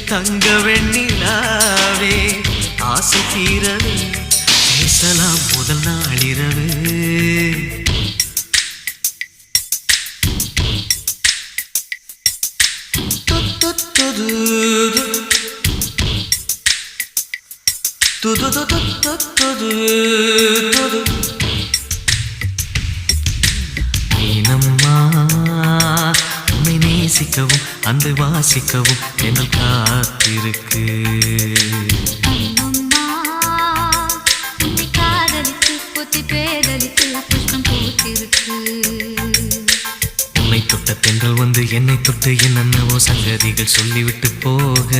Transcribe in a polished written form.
தங்க வெண்ணிலாவே ஆசை தீரவே பேசலாம் முதல் நாளிரவு மீனம்மா உன்னை நேசிக்கவும் அன்பை வாசிக்கவும் என்னும் காத்திருக்கு உன்னை தொட்ட தென்றல் வந்து என்னை தொட்டு என்னென்னவோ சங்கதிகள் சொல்லிவிட்டு போக